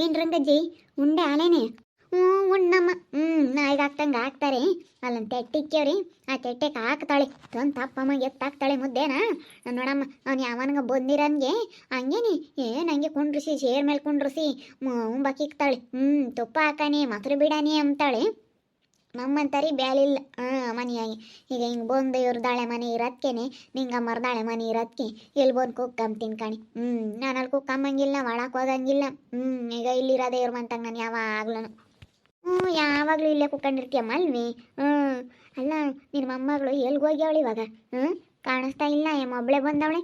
ಏನ್ ರಂಗಜ್ಜಿ ಉಂಡೆ ಆಲೇನೆ? ಹ್ಞೂ ಉಣ್ಣಮ್ಮ. ನಾಯಿಗೆ ಹಾಕ್ತಂಗೆ ಹಾಕ್ತಾರೆ. ಅಲ್ಲೊಂದು ತೆಟ್ಟೆ ಇಕ್ಕೇವ್ರಿ, ಆ ತೆಟ್ಟೆಗೆ ಹಾಕ್ತಾಳೆ ತಂದು ತಪ್ಪಮ್ಮಗೆ ಎತ್ತಾಕ್ತಾಳೆ ಮುದ್ದೇನ. ನೋಡಮ್ಮ ಅವ್ನು ಯಾವನ್ಗ ಬಂದಿರನ್ಗೆ ಹಂಗೇನಿ ನಂಗೆ ಕುಂಡ್ರಿಸಿ ಸೇರ್ ಮೇಲೆ ಕುಂಡ್ರಿಸಿ ಉಂಬಕ್ಕಿಕ್ತಾಳೆ. ತುಪ್ಪ ಹಾಕಾನಿ ಮೊಸರು ಬಿಡಾನಿ ಅಂತಾಳೆ. ನಮ್ಮಂತಾರಿ ಬ್ಯಾಲಿಲ್ಲ ಮನೆಯಾಗಿ. ಈಗ ಹಿಂಗೆ ಬಂದು ಇವ್ರದಾಳೆ ಮನೆ ಇರೋದ್ಕೇನೆ ನಿಂಗೆ ಮರ್ದಾಳೆ ಮನೆ ಇರೋದಕ್ಕೆ ಇಲ್ಲಿ ಬಂದು ಕುಕ್ಕಂಬ ತಿನ್ಕಣಿ. ನಾನು ಅಲ್ಲಿ ಕುಕ್ಕಂಬಂಗಿಲ್ಲ, ಒಳಕ್ಕೆ ಹೋಗಂಗಿಲ್ಲ. ಈಗ ಇಲ್ಲಿರೋದೇ ಇವ್ರ ಮಂತಂಗೆ ನಾನು ಯಾವಾಗ್ಲೂ ಯಾವಾಗಲೂ ಇಲ್ಲೇ ಕುಕ್ಕಂಡಿರ್ತೀಯಮ್ಮ ಅಲ್ವಿ. ಅಲ್ಲ ನಿನ್ನ ಮೊಮ್ಮಗಳು ಎಲ್ಗೆ ಹೋಗ್ಯಾವಳು ಇವಾಗ? ಕಾಣಿಸ್ತಾ ಇಲ್ಲ. ಒಬ್ಬಳೆ ಬಂದವಳೆ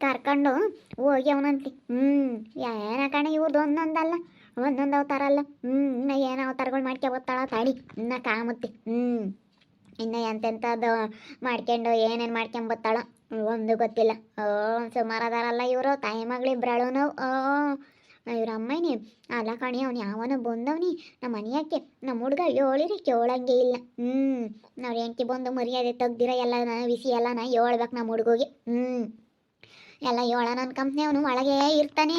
ಕರ್ಕೊಂಡು ಹೋಗ್ಯವನಂತಿ. ಏನ ಕಣ ಇವ್ರದ್ದು ಒಂದೊಂದಲ್ಲ ಒಂದೊಂದು ಅವತಾರ ಅಲ್ಲ. ಏನೋ ಅವತಾರಗಳು ಮಾಡ್ಕೊಬತ್ತಾಳ ತಾಡಿ ಇನ್ನ ಕಾಮುತ್ತೆ. ಇನ್ನು ಎಂತೆಂಥದ್ದು ಮಾಡ್ಕೊಂಡು ಏನೇನು ಮಾಡ್ಕೊಂಬತ್ತಾಳ ಒಂದು ಗೊತ್ತಿಲ್ಲ. ಸುಮಾರು ಅದಾರಲ್ಲ ಇವರು ತಾಯಿ ಮಗಳಿಬ್ರಾಳು ನಾವು. ಇವ್ರ ಅಮ್ಮನೇ ಅಲ್ಲ ಕಣಿ ಅವ್ನು ಯಾವನ ಬಂದವನಿ ನಮ್ಮ ಮನೆಯಾಕೆ ನಮ್ಮ ಹುಡುಗ ಹೇಳಿರಿ ಕೇಳಂಗೆ ಇಲ್ಲ. ನಾವು ಹೆಂಡತಿ ಬಂದು ಮರ್ಯಾದೆ ತೆಗ್ದಿರ ಎಲ್ಲ ವಿಸಿ ಎಲ್ಲನ ಹೇಳ್ಬೇಕು ನಮ್ಮ ಹುಡುಗೋಗೆ. ಎಲ್ಲ ಏಳ ನನ್ನ ಕಂಪ್ನಿ ಅವನು ಒಳಗೆ ಇರ್ತಾನೆ.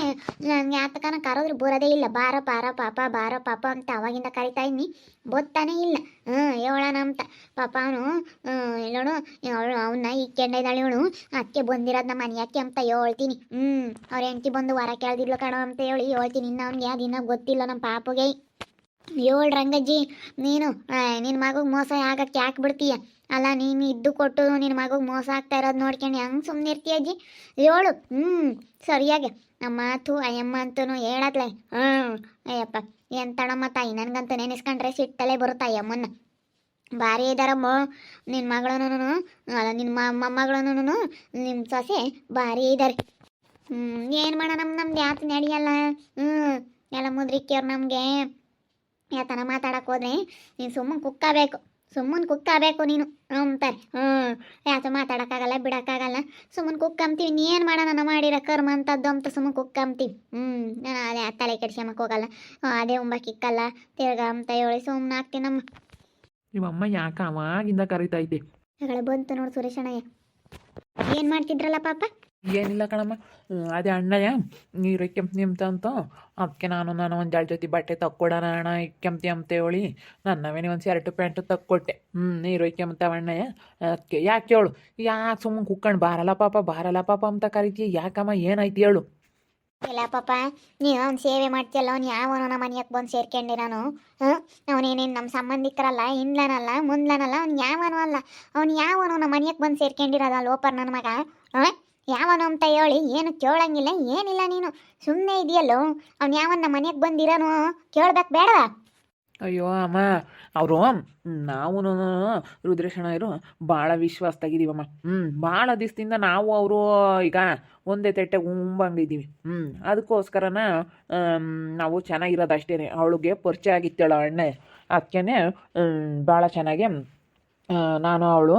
ನನಗೆ ಆತಕನ ಕರೆದ್ರು ಬರೋದೇ ಇಲ್ಲ. ಬಾರ ಪಾರ ಪಾಪ ಬಾರ ಪಾಪ ಅಂತ ಅವಾಗಿಂದ ಕರಿತಾ ಇದ್ದೀನಿ, ಗೊತ್ತಾನೇ ಇಲ್ಲ. ಏಳನ ಅಂತ ಪಾಪ ಅವನು ಹೇಳೋಣ ಅವನ್ನ ಇಕ್ಕೆಂಡಿದ್ದಾಳೆ ಇವಳು. ಅದಕ್ಕೆ ಬಂದಿರೋದು ನಮ್ಮ ಮನೆಯಾಕೆ ಅಂತ ಹೇಳ್ತೀನಿ. ಅವ್ರ ಹೆಂಡತಿ ಬಂದು ಹೊರ ಕೇಳ್ದಿದ್ಲು ಕಣೋ ಅಂತ ಹೇಳಿ ಹೇಳ್ತೀನಿ. ಇನ್ನು ಅವ್ನಿಗೆ ಯಾವ್ದಿನ ಗೊತ್ತಿಲ್ಲ ನಮ್ಮ ಪಾಪಗೆ. ಏಳು ರಂಗಜ್ಜಿ ನೀನು ನಿನ್ನ ಮಗುಗೆ ಮೋಸ ಆಗಕ್ಕೆ ಯಾಕೆ ಬಿಡ್ತೀಯ? ಅಲ್ಲ ನೀನು ಇದ್ದು ಕೊಟ್ಟು ನಿನ್ನ ಮಗುಗೆ ಮೋಸ ಆಗ್ತಾ ಇರೋದು ನೋಡ್ಕೊಂಡು ಹೆಂಗೆ ಸುಮ್ಮನೆ ಇರ್ತೀಯ ಅಜ್ಜಿ? ಏಳು ಸರಿಯಾಗಿ ನಮ್ಮ ಮಾತು ಅಯ್ಯಮ್ಮ ಅಂತೂ ಹೇಳತ್ಲೆ. ಅಯ್ಯಪ್ಪ ಎಂತಳಮ್ಮ ತಾಯಿ, ನನಗಂತೂ ನೆನೆಸ್ಕೊಂಡ್ರೆ ಸಿಟ್ಟಲ್ಲೇ ಬರುತ್ತಾ ಅಯ್ಯಮ್ಮನ್ನ. ಭಾರಿ ಇದ್ದಾರಮ್ಮ ನಿನ್ನ ಮಗಳೂ ಅಲ್ಲ ನಿನ್ನ ಮೊಮ್ಮಗಳೂ ನಿಮ್ಮ ಸೊಸೆ ಭಾರಿ ಇದ್ದಾರೆ. ಏನು ಮಾಡೋಣ ನಮ್ದು ಯಾತು ನಡೆಯಲ್ಲ. ಎಲ್ಲ ಮುದ್ರಿಕೆಯವ್ರು ನಮಗೆ ಯಾತನ ಮಾತಾಡಕ್ಕೆ ಹೋದ್ರೆ ನೀನು ಸುಮ್ಮನೆ ಕುಕ್ಕಬೇಕು ನೀನು ಅಂತಾರೆ. ಯಾತ ಮಾತಾಡೋಕ್ಕಾಗಲ್ಲ ಬಿಡೋಕ್ಕಾಗಲ್ಲ, ಸುಮ್ಮನೆ ಕುಕ್ಕಂತೀವಿ. ಏನು ಮಾಡೋಣ ನಾವು ಮಾಡಿರೋ ಕರ್ಮ ಅಂತದ್ದು ಅಂತ ಸುಮ್ಮನೆ ಕುಕ್ಕಂತೀವಿ. ನಾನು ಅದೇ ತಲೆ ಕೆಡ್ಸ್ಯಮಕ್ಕೆ ಹೋಗಲ್ಲ, ಅದೇ ಉಂಬಕ್ಕಿಕ್ಕಲ್ಲ ತಿರ್ಗಾ ಅಂತ ಹೇಳಿ ಸುಮ್ಮನೆ ಆಗ್ತೀನಿ. ನಿಮ್ಮಮ್ಮ ಯಾಕೆ ಅವಾಗಿಂದ ಕರಿತೈತೆ? ಬಂತು ನೋಡು ಸುರೇಶಣ್ಣಯ್ಯ, ಏನು ಮಾಡ್ತಿದ್ರಲ್ಲ ಪಾಪ? ಏನಿಲ್ಲ ಕಣಮ್ಮ, ಅದೇ ಅಣ್ಣಯ್ಯ ನೀರು ಕೆಂಪ್ತಿ ಅಂತ ಅದಕ್ಕೆ ನಾನು ಒಂದು ಎರಡು ಜೊತೆ ಬಟ್ಟೆ ತಕ್ಕೊಡೋಣ ಅಣ್ಣ ಕೆಂಪ್ತಿ ಅಂತ ಹೇಳಿ ನನ್ನವೇನೆ ಒಂದು ಶರ್ಟು ಪ್ಯಾಂಟು ತಕ್ಕೊಟ್ಟೆ. ನೀರು ಕೆಂಪ್ತಾವ ಅಣ್ಣಯ್ಯ. ಅದಕ್ಕೆ ಯಾಕೆ ಹೇಳು, ಯಾಕೆ ಸುಮ್ಮನೆ ಕುಕ್ಕಂಡು ಬಾರಲ್ಲ ಪಾಪ ಅಂತ ಕರಿತೀಯ? ಯಾಕಮ್ಮ ಏನಾಯ್ತು ಹೇಳು? ಇಲ್ಲ ಪಾಪ, ನೀವು ಅವ್ನು ಸೇವೆ ಮಾಡ್ತೀಯಲ್ಲ, ಅವ್ನು ಯಾವನೋ ನಮ್ಮ ಮನೆಯಕ್ಕೆ ಬಂದು ಸೇರ್ಕೊಂಡೆ ನಾನು. ಅವನೇನೇನು ನಮ್ಮ ಸಂಬಂಧಿಕರಲ್ಲ, ಹಿಂದ್ಲನಲ್ಲ ಮುಂದ್ಲನಲ್ಲ, ಅವ್ನು ಯಾವನೋ ಅಲ್ಲ. ಅವ್ನು ಯಾವನೋ ನಮ್ಮ ಮನೆಯಕ್ಕೆ ಬಂದು ಸೇರ್ಕೊಂಡಿರೋದ ಲೋಪರ್ ನನ್ನ ಮಗ. ಯಾವನು ಅಂತ ಹೇಳಿ ಏನು ಕೇಳಂಗಿಲ್ಲ ಏನಿಲ್ಲ. ನೀನು ಸುಮ್ಮನೆ ಇದೆಯಲ್ಲೋ. ಅವ್ನು ಯಾವನ ನಮ್ಮ ಮನೆಗೆ ಬಂದಿರೋನು ಕೇಳ್ಬೇಕು ಬೇಡವಾ? ಅಯ್ಯೋ ಅಮ್ಮ, ಅವರು ನಾವು ರುದ್ರೇಶಣ್ಣರು ಭಾಳ ವಿಶ್ವಾಸದಾಗಿದ್ದೀವಮ್ಮ. ಭಾಳ ದಿವಸದಿಂದ ನಾವು ಅವರು ಈಗ ಒಂದೇ ತೆಟ್ಟೆಗೆ ಉಂಬಂಗಿದ್ದೀವಿ. ಅದಕ್ಕೋಸ್ಕರನ ನಾವು ಚೆನ್ನಾಗಿರೋದು ಅಷ್ಟೇ. ಅವಳಿಗೆ ಪರಿಚಯ ಆಗಿತ್ತೇಳ ಅಣ್ಣೆ, ಅದಕ್ಕೇ ಭಾಳ ಚೆನ್ನಾಗಿ ನಾನು ಅವಳು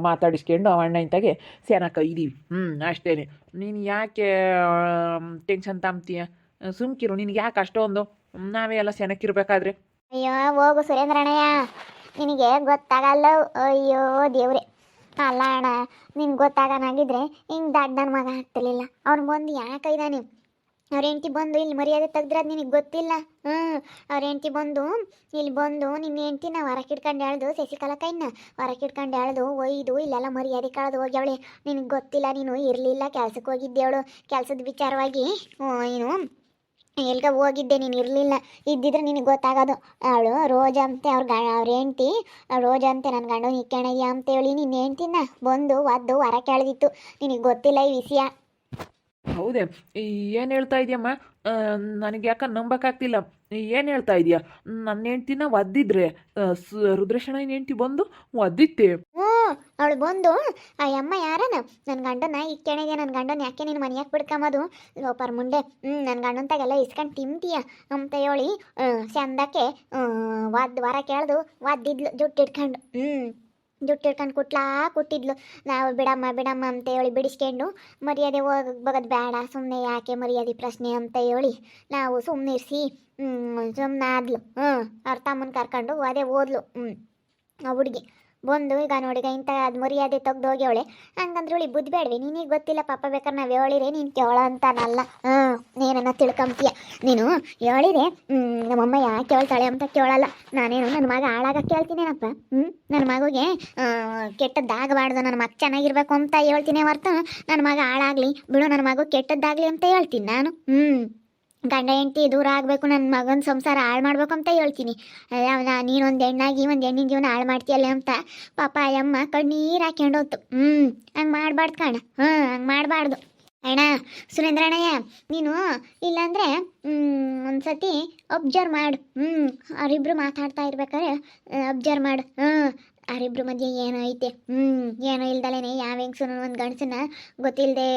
ಮಾತಾಡಿಸ್ಕೊಂಡು ಅಣ್ಣ ಇಂತಾಗೆ ಸೇನಕ್ಕೆ ಇದ್ದೀವಿ. ಅಷ್ಟೇ. ನೀನು ಯಾಕೆ ಟೆನ್ಷನ್ ತಾಂಬ್ತೀಯ? ಸುಮ್ಕಿರು, ನಿನಗೆ ಯಾಕೆ ಅಷ್ಟೊಂದು? ನಾವೇ ಎಲ್ಲ ಸೆನಕ್ಕಿರ್ಬೇಕಾದ್ರೆ. ಅಯ್ಯೋ ಹೋಗು ಸುರೇಂದ್ರಣ್ಣಯ್ಯ, ನಿನಗೆ ಗೊತ್ತಾಗಲ್ಲ. ಅಯ್ಯೋ ದೇವ್ರೆ, ಅಲ್ಲ ಅಣ್ಣ, ನಿನ್ಗೆ ಗೊತ್ತಾಗನಾಗಿದ್ರೆ ಹಿಂಗೆ ದಡ್ಡ ನನ್ನ ಮಗ ಆಗ್ತಿರ್ಲಿಲ್ಲ. ಅವ್ನು ಬಂದು ಯಾಕೆ ಇದ್ದಾನೆ? ಅವ್ರ ಹೆಂಡತಿ ಬಂದು ಇಲ್ಲಿ ಮರ್ಯಾದೆ ತೆಗ್ದಿರೋದು ನಿನಗೆ ಗೊತ್ತಿಲ್ಲ. ಅವ್ರ ಹೆಂಡತಿ ಬಂದು ಇಲ್ಲಿ ಬಂದು ನಿನ್ನ ಹೆಂಡತಿನ ಹೊರಕಿಡ್ಕೊಂಡು ಎಳ್ದು ಶಶಿಕಲಾ ಕೈನ ಹೊರಕಿಡ್ಕೊಂಡು ಎಳ್ದು ಒಯ್ದು ಇಲ್ಲೆಲ್ಲ ಮರ್ಯಾದೆ ಕಳೆದು ಹೋಗ್ಯವಳೆ. ನಿನಗೆ ಗೊತ್ತಿಲ್ಲ, ನೀನು ಇರಲಿಲ್ಲ, ಕೆಲ್ಸಕ್ಕೆ ಹೋಗಿದ್ದೆವಳು. ಕೆಲಸದ ವಿಚಾರವಾಗಿ ನೀನು ಎಲ್ಗ ಹೋಗಿದ್ದೆ, ನೀನು ಇರಲಿಲ್ಲ. ಇದ್ದಿದ್ರೆ ನಿನಗೆ ಗೊತ್ತಾಗೋದು. ಅವಳು ರೋಜ ಅಂತೆ ಅವ್ರ ಹೆಂಡ್ತಿ ರೋಜ ಅಂತೆ ನನ್ನ ಗಂಡು ನಿಕ್ಕಣಯ್ಯ ಅಂತೇಳಿ ನಿನ್ನ ಹೆಂಡ್ತಿನ ಬಂದು ಒದ್ದು ಹೊರ ಕೆಳ್ದಿತ್ತು. ನಿನಗೆ ಗೊತ್ತಿಲ್ಲ ಈ ವಿಷಯ. ಹೌದೇ? ಏನು ಹೇಳ್ತಾ ಇದೆಯಮ್ಮ? ನನಗೆ ಯಾಕೆ ನಂಬಕ್ಕಾಗ್ತಿಲ್ಲ. ಏನು ಹೇಳ್ತಾ ಇದೆಯಾ? ನನ್ನ ಹೆಂಡ್ತಿನ ಒದ್ದಿದ್ರೆ ರುದ್ರೇಶಣ್ಣ ಹೆಂಡ್ತಿ ಬಂದು ಒದ್ದಿತ್ತೆ? ಅವಳು ಬಂದು ಆ ಅಮ್ಮ ಯಾರನ ನನ್ನ ಗಂಡನ ಇಕ್ಕೆಣೆಗೆ, ನನ್ನ ಗಂಡನ ಯಾಕೆ ನೀನು ಮನೆಯಾಕೆ ಬಿಡ್ಕೊಂಬೋದು ಲೋಪರ್ ಮುಂಡೆ, ನನ್ನ ಗಂಡಂತಾಗೆಲ್ಲ ಇಸ್ಕೊಂಡು ತಿಂತೀಯ ಅಂತ ಹೇಳಿ ಚಂದಕ್ಕೆ ಹೊರ ಕೇಳ್ದು ಒದ್ದಿದ್ಲು ಜುಟ್ಟಿಡ್ಕೊಂಡು. ಜುಟ್ಟಿಡ್ಕೊಂಡು ಕುಟ್ಟಿದ್ಲು. ನಾವು ಬಿಡಮ್ಮ ಅಂತ ಹೇಳಿ ಬಿಡಿಸ್ಕೊಂಡು ಮರ್ಯಾದೆ ಹೋಗೋದು ಬೇಡ, ಸುಮ್ಮನೆ ಯಾಕೆ ಮರ್ಯಾದೆ ಪ್ರಶ್ನೆ ಅಂತ ಹೇಳಿ ನಾವು ಸುಮ್ಮನೆ ಇರಿಸಿ ಸುಮ್ಮನೆ ಆದ್ಲು. ಅವ್ರ ತಮ್ಮನ ಕರ್ಕೊಂಡು ಅದೇ ಓದ್ಲು. ಆ ಹುಡುಗಿ ಬಂದು ಈಗ ನೋಡಿಗ ಇಂಥ ಅದು ಮರ್ಯಾದೆ ತೆಗ್ದು ಹೋಗ್ಯವಳೆ ಹಂಗಂದ್ರುಳಿ ಬುದ್ಧಿ ಬೇಡವೆ ನಿನಗೆ ಗೊತ್ತಿಲ್ಲ ಪಾಪ ಬೇಕಾದ್ರೆ ನಾವು ಹೇಳಿರೆ ನೀನು ಕೇಳ ಅಂತಾನಲ್ಲ ನೀನನ್ನ ತಿಳ್ಕೊಂತೀಯ ನೀನು ಹೇಳಿರೆ ನಮ್ಮಮ್ಮ ಯಾಕೆ ಕೇಳ್ತಾಳೆ ಅಂತ ಕೇಳಲ್ಲ ನಾನೇನು ನನ್ನ ಮಗ ಹಾಳಾಗ ಕೇಳ್ತೀನೇನಪ್ಪ ನನ್ನ ಮಗುಗೆ ಕೆಟ್ಟದ್ದಾಗಬಾರ್ದು ನನ್ನ ಮಗ ಚೆನ್ನಾಗಿರ್ಬೇಕು ಅಂತ ಹೇಳ್ತೀನಿ ಹೊರ್ತು ನನ್ನ ಮಗ ಹಾಳಾಗಲಿ ಬಿಡು ನನ್ನ ಮಗು ಕೆಟ್ಟದ್ದಾಗಲಿ ಅಂತ ಹೇಳ್ತೀನಿ ನಾನು ಗಂಡ ಹೆಂಡತಿ ದೂರ ಆಗಬೇಕು ನನ್ನ ಮಗನ ಸಂಸಾರ ಹಾಳು ಮಾಡ್ಬೇಕು ಅಂತ ಹೇಳ್ತೀನಿ ನೀನೊಂದು ಹೆಣ್ಣಾಗಿ ಒಂದು ಹೆಣ್ಣಿನ ಜೀವನ ಹಾಳು ಮಾಡ್ತೀಯಲ್ಲ ಅಂತ ಪಾಪ ಅಯ್ಯಮ್ಮ ಕಣ್ಣೀರು ಹಾಕ್ಕೊಂಡು ಹೋತು ಹಂಗೆ ಮಾಡಬಾರ್ದು ಕಣ ಹಂಗೆ ಮಾಡಬಾರ್ದು ಅಣ್ಣ ಸುರೇಂದ್ರಣ್ಣಯ್ಯ ನೀನು ಇಲ್ಲಾಂದರೆ ಒಂದು ಸತಿ ಅಬ್ಸರ್ವ್ ಮಾಡು ಅವರಿಬ್ರು ಮಾತಾಡ್ತಾ ಇರ್ಬೇಕಾದ್ರೆ ಅಬ್ಸರ್ವ್ ಮಾಡು ಅವರಿಬ್ರು ಮಧ್ಯೆ ಏನೋ ಐತೆ ಏನೋ ಇಲ್ದಲೇನೆ ಯಾವ ಹೆಂಗ್ಸು ಒಂದು ಗಂಡಸನ್ನ ಗೊತ್ತಿಲ್ಲದೆ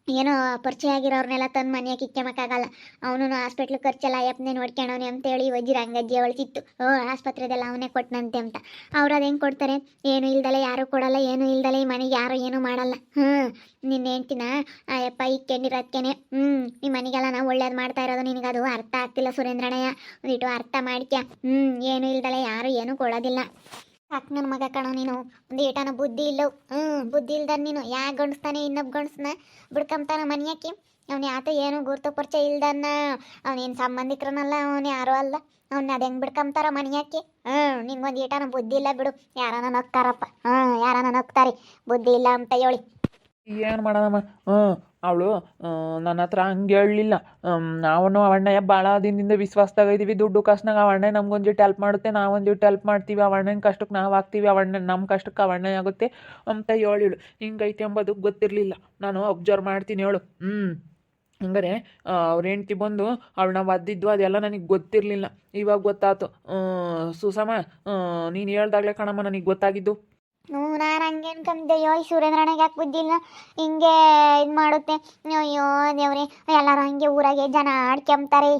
ಏನೋ ಪರಿಚಯ ಆಗಿರೋರ್ನೆಲ್ಲ ತಂದು ಮನೆಯಾಗ ಕಿಕ್ಕೆಮಕ್ಕಾಗಲ್ಲ ಅವನು ಹಾಸ್ಪಿಟ್ಲ್ ಖರ್ಚೆಲ್ಲ ಅಯ್ಯಪ್ಪನೇ ನೋಡ್ಕೊಂಡವನೆ ಅಂತೇಳಿ ವಜ್ರ ರಂಗಜ್ಜಿ ಅವಳಿಸಿತ್ತು ಆಸ್ಪತ್ರೆದೆಲ್ಲ ಅವನೇ ಕೊಟ್ಟನಂತೆ ಅಂತ ಅವ್ರು ಅದು ಹೆಂಗೆ ಕೊಡ್ತಾರೆ ಏನು ಇಲ್ದಲೆ ಯಾರೂ ಕೊಡಲ್ಲ ಏನು ಇಲ್ದಲೆ ಈ ಮನೆಗೆ ಯಾರು ಏನೂ ಮಾಡಲ್ಲ ನಿನ್ನ ಹೆಂಡ್ತಿನ ಅಯ್ಯಪ್ಪ ಇಕ್ಕೊಂಡಿರೋದ್ಕೇನೆ ಈ ಮನೆಗೆಲ್ಲ ನಾವು ಒಳ್ಳೇದು ಮಾಡ್ತಾ ಇರೋದು ನಿನಗದು ಅರ್ಥ ಆಗ್ತಿಲ್ಲ ಸುರೇಂದ್ರಣ್ಣಯ್ಯ ಒಂದಿಟ್ಟು ಅರ್ಥ ಮಾಡ್ಕ್ಯ ಏನು ಇಲ್ದಲೆ ಯಾರು ಏನೂ ಕೊಡೋದಿಲ್ಲ ಸಾಕು ನನ್ನ ಮಗ ಕಣೋ ನೀನು ಒಂದು ಏಟನ ಬುದ್ಧಿ ಇಲ್ಲವು ಬುದ್ಧಿ ಇಲ್ದ ನೀನು ಯಾಕೆ ಗಂಡಸ್ತಾನೆ ಇನ್ನೊಬ್ಬ ಗಂಡಸ್ನ ಬಿಡ್ಕೊಂತಾನ ಮನೆಯಾಕಿ ಅವ್ನು ಯಾತ ಏನು ಗುರುತು ಪರಿಚಯ ಇಲ್ದನ್ನ ಅವನೇನು ಸಂಬಂಧಿಕರನಲ್ಲ ಅವನು ಯಾರೂ ಅಲ್ಲ ಅವ್ನ ಅದು ಹೆಂಗೆ ಬಿಡ್ಕೊಂತಾರ ಮನೆಯಾಕಿ ನಿನ್ಗೊಂದು ಏಟನ ಬುದ್ಧಿ ಇಲ್ಲ ಬಿಡು ಯಾರನ ನಗ್ತಾರಪ್ಪ ಯಾರನ ನಗ್ತಾರೆ ಬುದ್ಧಿ ಇಲ್ಲ ಅಂತ ಹೇಳಿ ಏನು ಮಾಡೋಣಮ್ಮ ಅವಳು ನನ್ನ ಹತ್ರ ಹಂಗೆ ಹೇಳಲಿಲ್ಲ ನಾವು ಅವಣ್ಣಯ್ಯ ಭಾಳ ದಿನದಿಂದ ವಿಶ್ವಾಸದಾಗ ಇದ್ದೀವಿ ದುಡ್ಡು ಕಾಸ್ನಾಗ ಅವಣ್ಣ ನಮ್ಗೊಂದಿಟ್ಟು ಹೆಲ್ಪ್ ಮಾಡುತ್ತೆ ನಾವೊಂದಿಟ್ಟು ಹೆಲ್ಪ್ ಮಾಡ್ತೀವಿ ಅವಣ್ಣನ ಕಷ್ಟಕ್ಕೆ ನಾವು ಆಗ್ತೀವಿ ಅವಣ್ಣ ನಮ್ಮ ಕಷ್ಟಕ್ಕೆ ಅವಣ್ಣ ಆಗುತ್ತೆ ಅಂತ ಹೇಳಿಳು ಹಿಂಗೈತೆ ಎಂಬುದು ಗೊತ್ತಿರಲಿಲ್ಲ ನಾನು ಅಬ್ಸರ್ವ್ ಮಾಡ್ತೀನಿ ಹೇಳು ಹಂಗಾರೆ ಅವ್ರ ಹೆಂಡ್ತಿ ಬಂದು ಅವಳನ್ನ ಒದ್ದಿದ್ದು ಅದೆಲ್ಲ ನನಗೆ ಗೊತ್ತಿರಲಿಲ್ಲ ಇವಾಗ ಗೊತ್ತಾಯ್ತು ಸುಸಮ ನೀನು ಹೇಳ್ದಾಗಲೇ ಕಣಮ್ಮ ನನಗೆ ಗೊತ್ತಾಗಿದ್ದು ನಾನು ಹಂಗೆ ಅನ್ಕೊಂಡೆ ಅಯ್ಯೋ ಈ ಸುರೇಂದ್ರನಿಗೆ ಯಾಕೆ ಬುದ್ಧಿ ಇಲ್ಲ ಹಿಂಗೆ ಇದು ಮಾಡುತ್ತೆ ಅಯ್ಯೋ ದೇವ್ರೆ ಎಲ್ಲರೂ ಹಂಗೆ ಊರಾಗೆ ಜನ ಆಡ್ಕೊಂತಾರೆ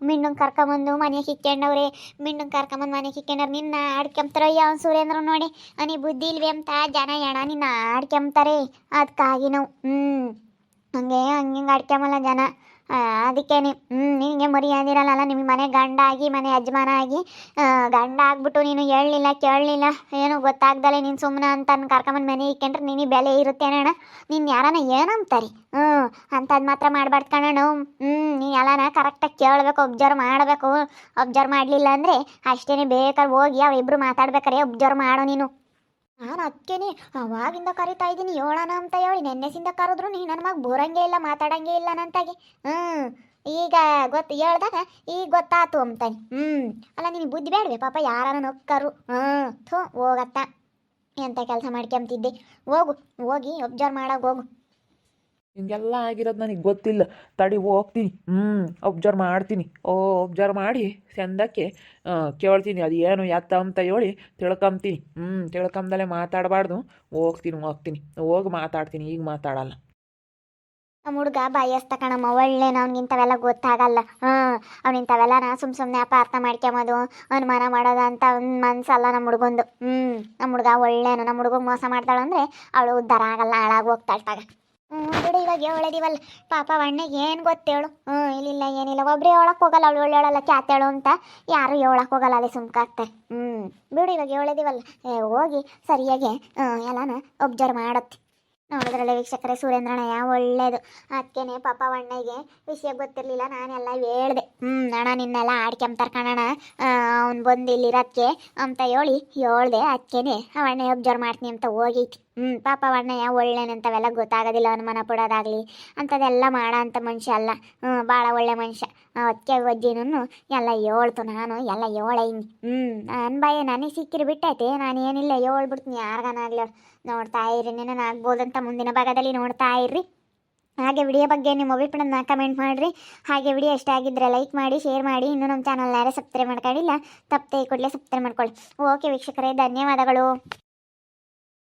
ಮಿಂಡಂಗೆ ಕರ್ಕೊಂಬಂದು ಮನೆಗೆ ಸಿಕ್ಕೊಂಡವ್ರೆ ಮಿಂಡಂಗೆ ಕರ್ಕೊಂಬಂದು ಮನೆಗೆ ಸಿಕ್ಕೊಂಡವ್ರು ನಿನ್ನ ಆಡ್ಕೊಂತಾರೆ ಅಯ್ಯೋ ಅವ್ನು ಸುರೇಂದ್ರ ನೋಡಿ ನೀ ಬುದ್ಧಿ ಇಲ್ವೇ ಅಂತ ಜನ ಎಣ ನಿನ್ನ ಆಡ್ಕೊಂತಾರೆ ಅದಕ್ಕಾಗಿ ನಾವು ಹಂಗೆ ಹಂಗೆ ಆಡ್ಕೊಂಬಲ್ಲ ಜನ ಅದಕ್ಕೇನೆ ನಿನಗೆ ಮರ್ಯಾದಿರಲ್ಲ ನಿಮಗೆ ಮನೆ ಗಂಡ ಆಗಿ ಮನೆ ಯಜಮಾನ ಆಗಿ ಗಂಡ ಆಗ್ಬಿಟ್ಟು ನೀನು ಹೇಳಲಿಲ್ಲ ಕೇಳಲಿಲ್ಲ ಏನು ಗೊತ್ತಾಗ್ದಲೆ ನೀನು ಸುಮ್ಮನೆ ಅಂತ ಕರ್ಕೊಂಬಂದು ಮನೆ ಇಕ್ಕೊಂಡ್ರೆ ನಿನಗೆ ಬೆಲೆ ಇರುತ್ತೇನಣ್ಣ ನೀನು ಯಾರನ ಏನಂತಾರೆ ಅಂಥದ್ದು ಮಾತ್ರ ಮಾಡ್ಬಾರ್ದು ಕಣಣ್ಣ ನೀನು ಎಲ್ಲನ ಕರೆಕ್ಟಾಗಿ ಕೇಳಬೇಕು ಒಬ್ಸರ್ವ್ ಮಾಡಬೇಕು ಒಬ್ಸರ್ವ್ ಮಾಡಲಿಲ್ಲ ಅಂದರೆ ಅಷ್ಟೇ ಬೇಕಾದ್ರೆ ಹೋಗಿ ಅವಿಬ್ರು ಮಾತಾಡ್ಬೇಕಾರೆ ಒಬ್ಸರ್ವ್ ಮಾಡು ನೀನು ನಾನು ಅದಕ್ಕೇನೆ ಅವಾಗಿಂದ ಕರಿತಾ ಇದ್ದೀನಿ ಹೇಳೋಣ ಅಂತ ಹೇಳಿ ನೆನ್ನೆಸಿಂದ ಕರೆದ್ರು ನೀ ನನ್ನ ಮಗ ಬರೋಂಗೇ ಇಲ್ಲ ಮಾತಾಡಂಗೇ ಇಲ್ಲ ನಂತಾಗಿ ಈಗ ಹೇಳ್ದಾಗ ಈಗ ಗೊತ್ತಾತು ಅಂತಾನೆ ಅಲ್ಲ ನಿನಗೆ ಬುದ್ಧಿ ಬೇಡವೆ ಪಾಪ ಯಾರನ ನೊಕ್ಕರು ಹೋಗತ್ತ ಎಂಥ ಕೆಲಸ ಮಾಡ್ಕೊಂತಿದ್ದೆ ಹೋಗಿ ಒಬ್ಸರ್ವ್ ಮಾಡಕ್ಕೆ ಹೋಗು ಹಿಂಗೆಲ್ಲ ಆಗಿರೋದು ನನಗೆ ಗೊತ್ತಿಲ್ಲ ತಡಿ ಹೋಗ್ತೀನಿ ಒಬ್ಸರ್ವ್ ಮಾಡ್ತೀನಿ ಒಬ್ಸರ್ವ್ ಮಾಡಿ ಚಂದಕ್ಕೆ ಕೇಳ್ತೀನಿ ಅದು ಏನು ಯಾತ ಅಂತ ಹೇಳಿ ತಿಳ್ಕೊಂತೀನಿ ತಿಳ್ಕೊಂಬದಲ್ಲೇ ಮಾತಾಡಬಾರ್ದು ಹೋಗ್ತೀನಿ ಹೋಗಿ ಮಾತಾಡ್ತೀನಿ ಈಗ ಮಾತಾಡಲ್ಲ ನಮ್ಮ ಹುಡುಗ ಬಾಯಸ್ತ ಕಣಮ್ಮ ಒಳ್ಳೆನ ಅವ್ನಿಗಿಂತವೆಲ್ಲ ಗೊತ್ತಾಗಲ್ಲ ಅವ್ನಿಂಥವೆಲ್ಲ ಸುಮ್ಮನೆ ಅಪಾರ್ಥ ಮಾಡ್ಕೊಂಬೋದು ಅನುಮಾನ ಮಾಡೋದು ಅಂತ ಒಂದು ಮನ್ಸಲ್ಲ ನಮ್ಮ ಹುಡುಗಂದು ನಮ್ಮ ಹುಡುಗ ಒಳ್ಳೆನು ನಮ್ಮ ಹುಡುಗ ಮೋಸ ಮಾಡ್ತಾಳಂದ್ರೆ ಅವಳು ಉದ್ಧಾರ ಆಗಲ್ಲ ಹಾಳಾಗಿ ಹೋಗ್ತಾಳೆ ತಗ ಬಿಡು ಇವಾಗ ಹೇಳದಿವಲ್ಲ ಪಾಪ ಅಣ್ಣಗೆ ಏನು ಗೊತ್ತೇಳು ಇಲ್ಲಿಲ್ಲ ಏನಿಲ್ಲ ಒಬ್ಬರೇ ಹೇಳಕ್ಕೆ ಹೋಗಲ್ಲ ಅವಳು ಹೇಳಲ್ಲ ಕ್ಯಾತೇಳು ಅಂತ ಯಾರು ಹೇಳಕ್ಕೆ ಹೋಗಲ್ಲ ಅದೇ ಸುಮ್ಕಾಗ್ತಾರೆ ಬಿಡು ಇವಾಗ ಹೇಳದಿವಲ್ಲ ಹೋಗಿ ಸರಿಯಾಗಿ ಎಲ್ಲಾನ ಒಬ್ಸರ್ವ್ ಮಾಡುತ್ತೆ ನೋಡಿದ್ರಲ್ಲ ವೀಕ್ಷಕರೇ ಸುರೇಂದ್ರಣ್ಣಯ್ಯ ಒಳ್ಳೇದು ಅದಕ್ಕೇನೆ ಪಾಪ ಅಣ್ಣಗೆ ವಿಷಯ ಗೊತ್ತಿರಲಿಲ್ಲ ನಾನೆಲ್ಲ ಹೇಳ್ದೆ ಅಣ್ಣ ನಿನ್ನೆಲ್ಲ ಆಡ್ಕೊಂತಾರೆ ಕಣಣ್ಣ ಅವ್ನು ಬಂದು ಇಲ್ಲಿರೋಕ್ಕೆ ಅಂತ ಹೇಳ್ದೆ ಅದಕ್ಕೇನೆ ಅವಣ್ಣ ಒಬ್ಸರ್ವ್ ಮಾಡ್ತೀನಿ ಅಂತ ಹೋಗೈತಿ ಪಾಪ ಅಣ್ಣಯ್ಯ ಒಳ್ಳೆನಂತವೆಲ್ಲ ಗೊತ್ತಾಗೋದಿಲ್ಲ ಅನುಮಾನ ಪಡೋದಾಗಲಿ ಅಂಥದ್ದೆಲ್ಲ ಮಾಡೋ ಅಂಥ ಮನುಷ್ಯ ಅಲ್ಲ ಭಾಳ ಒಳ್ಳೆ ಮನುಷ್ಯ ಅದಕ್ಕೆ ವಜ್ಜಿನೂ ಎಲ್ಲ ಹೇಳ್ತು ನಾನು ಎಲ್ಲ ಹೇಳೀನಿ ನನ್ನ ಬಾಯ ನನಗೆ ಸಿಕ್ಕಿರಿ ಬಿಟ್ಟೈತೆ ನಾನು ಏನಿಲ್ಲ ಹೇಳ್ಬಿಡ್ತೀನಿ ಯಾರಿಗಾನಾಗ್ಲಿ ನೋಡ್ತಾ ಇರ್ರಿ ನೀನು ಆಗ್ಬೋದಂತ ಮುಂದಿನ ಭಾಗದಲ್ಲಿ ನೋಡ್ತಾ ಇರ್ರಿ ಹಾಗೆ ವಿಡಿಯೋ ಬಗ್ಗೆ ನಿಮ್ಮ ಅಭಿಪ್ರಾಯನ ಕಮೆಂಟ್ ಮಾಡಿರಿ ಹಾಗೆ ವಿಡಿಯೋ ಇಷ್ಟ ಆಗಿದ್ದರೆ ಲೈಕ್ ಮಾಡಿ ಶೇರ್ ಮಾಡಿ ಇನ್ನೂ ನಮ್ಮ ಚಾನಲ್ ಯಾರೇ ಸಬ್ಸ್ಕ್ರೈಬ್ ಮಾಡ್ಕೊಂಡಿಲ್ಲ ತಪ್ಪದೆ ಕೂಡಲೇ ಸಬ್ಸ್ಕ್ರೈಬ್ ಮಾಡ್ಕೊಳ್ಳಿ ಓಕೆ ವೀಕ್ಷಕರೇ ಧನ್ಯವಾದಗಳು.